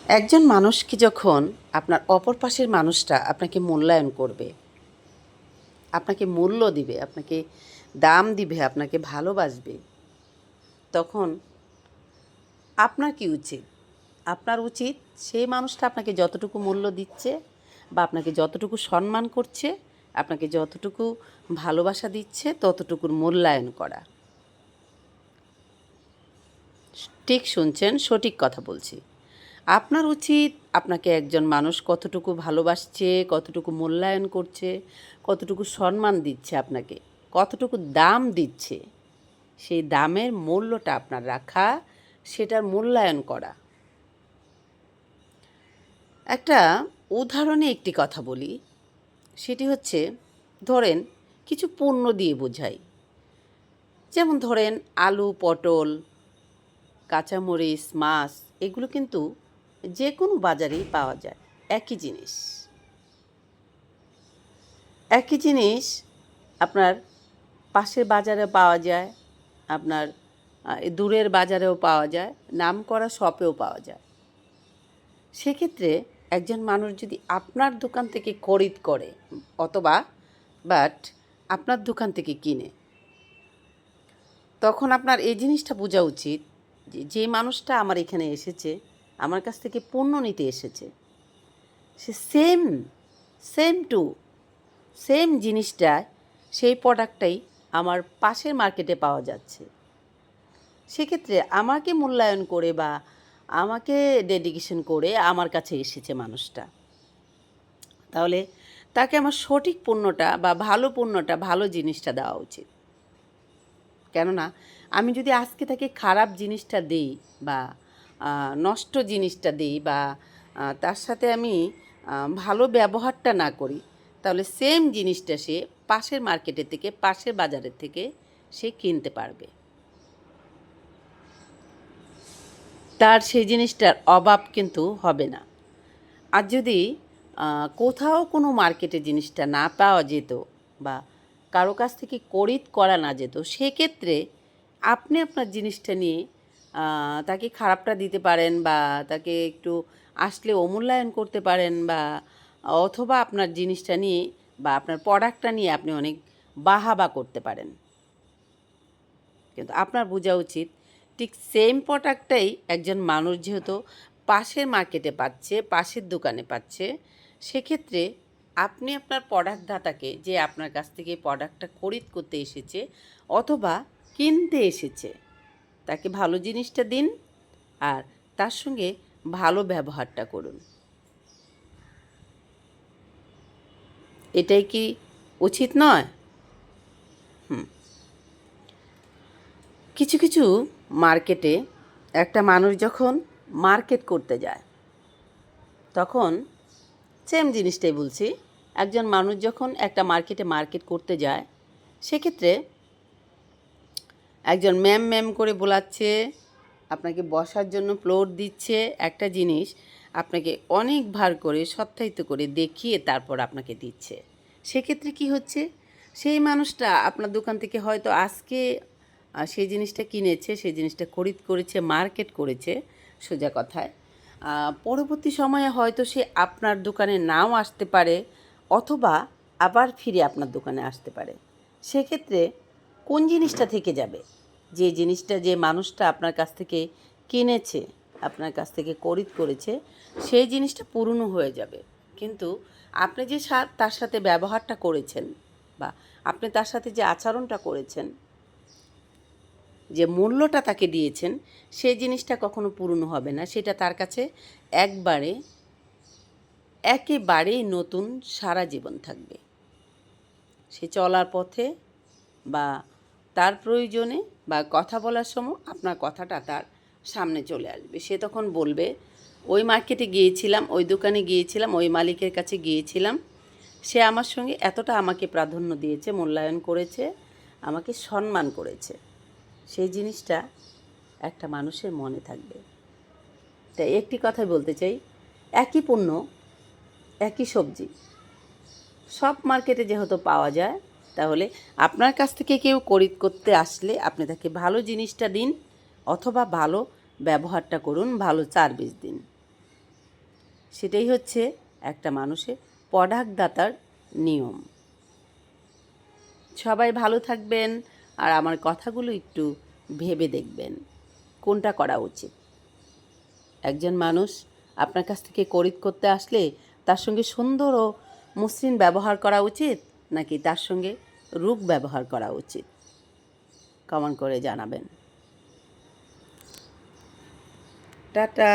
একজন মানুষকে যখন আপনার অপর পাশের মানুষটা আপনাকে মূল্যায়ন করবে, আপনাকে মূল্য দিবে, আপনাকে দাম দিবে, আপনাকে ভালোবাসবে, তখন আপনার কি উচিত? আপনার উচিত সেই মানুষটা আপনাকে যতটুকু মূল্য দিচ্ছে বা আপনাকে যতটুকু সম্মান করছে, আপনাকে যতটুকু ভালোবাসা দিচ্ছে, ততটুকুর মূল্যায়ন করা। ঠিক শুনছেন, সঠিক কথা বলছি। আপনার উচিত আপনাকে একজন মানুষ কতটুকু ভালোবাসছে, কতটুকু মূল্যায়ন করছে, কতটুকু সম্মান দিচ্ছে আপনাকে, কতটুকু দাম দিচ্ছে, সেই দামের মূল্যটা আপনার রাখা, সেটার মূল্যায়ন করা। একটা উদাহরণে একটি কথা বলি, সেটি হচ্ছে ধরেন কিছু পণ্য দিয়ে বোঝাই। যেমন ধরেন আলু, পটল, কাঁচামরিচ, মাছ, এগুলো কিন্তু যে কোনো বাজারেই পাওয়া যায়। একই জিনিস একই জিনিস আপনার পাশের বাজারে পাওয়া যায়, আপনার দূরের বাজারেও পাওয়া যায়, নামকরা শপেও পাওয়া যায়। সেক্ষেত্রে একজন মানুষ যদি আপনার দোকান থেকে খরিদ করে অথবা আপনার দোকান থেকে কিনে, তখন আপনার এই জিনিসটা বোঝা উচিত যে মানুষটা আমার এখানে এসেছে, আমার কাছ থেকে পণ্য নিতে এসেছে, সে সেম জিনিসটা, সেই প্রোডাক্টটাই আমার পাশের মার্কেটে পাওয়া যাচ্ছে। সেক্ষেত্রে আমাকে মূল্যায়ন করে বা আমাকে ডেডিকেশন করে আমার কাছে এসেছে মানুষটা, তাহলে তাকে আমার সঠিক পণ্যটা বা ভালো জিনিসটা দেওয়া উচিত। কেননা আমি যদি আজকে তাকে খারাপ জিনিসটা দিই বা নষ্ট জিনিসটা দিই বা তার সাথে আমি ভালো ব্যবহারটা না করি, তাহলে সেম জিনিসটা সে পাশের মার্কেটের থেকে, পাশের বাজারের থেকে সে কিনতে পারবে। তার সেই জিনিসটার অভাব কিন্তু হবে না। আর যদি কোথাও কোনো মার্কেটে জিনিসটা না পাওয়া যেত বা কারো কাছ থেকে খরিদ করা না যেত, সেক্ষেত্রে আপনি আপনার জিনিসটা নিয়ে তাকে খারাপটা দিতে পারেন বা তাকে একটু আসলে অমূল্যায়ন করতে পারেন বা অথবা আপনার জিনিসটা নিয়ে বা আপনার প্রোডাক্টটা নিয়ে আপনি অনেক বাহাবা করতে পারেন। কিন্তু আপনার বোঝা উচিত ঠিক সেম প্রোডাক্টটাই একজন মানুষ যেহেতু পাশের মার্কেটে পাচ্ছে, পাশের দোকানে পাচ্ছে, সেক্ষেত্রে আপনি আপনার প্রোডাক্টদাতাকে, যে আপনার কাছ থেকে প্রোডাক্টটা খরিদ করতে এসেছে অথবা কিনতে এসেছে, তাকে ভালো জিনিসটা দিন আর তার সঙ্গে ভালো ব্যবহারটা করুন। এটাই কি উচিত নয়? কিছু কিছু মার্কেটে একটা মানুষ যখন মার্কেট করতে যায়, তখন সেম জিনিসটাই বলছি, একজন মানুষ যখন একটা মার্কেট করতে যায়, সেক্ষেত্রে একজন ম্যাম করে বোলাচ্ছে, আপনাকে বসার জন্য ফ্লোর দিচ্ছে, একটা জিনিস আপনাকে অনেক ভার করে সত্যায়িত করে দেখিয়ে তারপর আপনাকে দিচ্ছে। সেক্ষেত্রে কি হচ্ছে, সেই মানুষটা আপনার দোকান থেকে হয়তো আজকে সেই জিনিসটা কিনেছে, সেই জিনিসটা খরিদ করেছে, মার্কেট করেছে সোজা কথায়, পরবর্তী সময়ে হয়তো সে আপনার দোকানে নাও আসতে পারে অথবা আবার ফিরে আপনার দোকানে আসতে পারে। সেক্ষেত্রে কোন জিনিসটা থেকে যাবে? যে জিনিসটা, যে মানুষটা আপনার কাছ থেকে কিনেছে, আপনার কাছ থেকে খরিদ করেছে, সেই জিনিসটা পুরনো হয়ে যাবে। কিন্তু আপনি যে তার সাথে ব্যবহারটা করেছেন বা আপনি তার সাথে যে আচরণটা করেছেন, যে মূল্যটা তাকে দিয়েছেন, সেই জিনিসটা কখনো পুরনো হবে না। সেটা তার কাছে একেবারেই নতুন সারা জীবন থাকবে। সে চলার পথে বা তার প্রয়োজনে বা কথা বলার সময় আপনার কথাটা তার সামনে চলে আসবে। সে তখন বলবে, ওই মার্কেটে গিয়েছিলাম, ওই দোকানে গিয়েছিলাম, ওই মালিকের কাছে গিয়েছিলাম, সে আমার সঙ্গে এতটা আমাকে প্রাধান্য দিয়েছে, মূল্যায়ন করেছে, আমাকে সম্মান করেছে। সেই জিনিসটা একটা মানুষের মনে থাকবে। তাই একটি কথাই বলতে চাই, একই পণ্য, একই সবজি সব মার্কেটে যেহেতু পাওয়া যায়, তাহলে আপনার কাছ থেকে কেউ খরিদ করতে আসলে আপনি তাকে ভালো জিনিসটা দিন অথবা ভালো ব্যবহারটা করুন, ভালো সার্ভিস দিন। সেটাই হচ্ছে একটা মানুষের প্রোডাক্ট দাতার নিয়ম। সবাই ভালো থাকবেন, আর আমার কথাগুলো একটু ভেবে দেখবেন কোনটা করা উচিত। একজন মানুষ আপনার কাছ থেকে খরিদ করতে আসলে তার সঙ্গে সুন্দর ও মসৃণ ব্যবহার করা উচিত, নাকি তার সঙ্গে রূপ ব্যবহার করা উচিত? কমেন্ট করে জানাবেন। টাটা।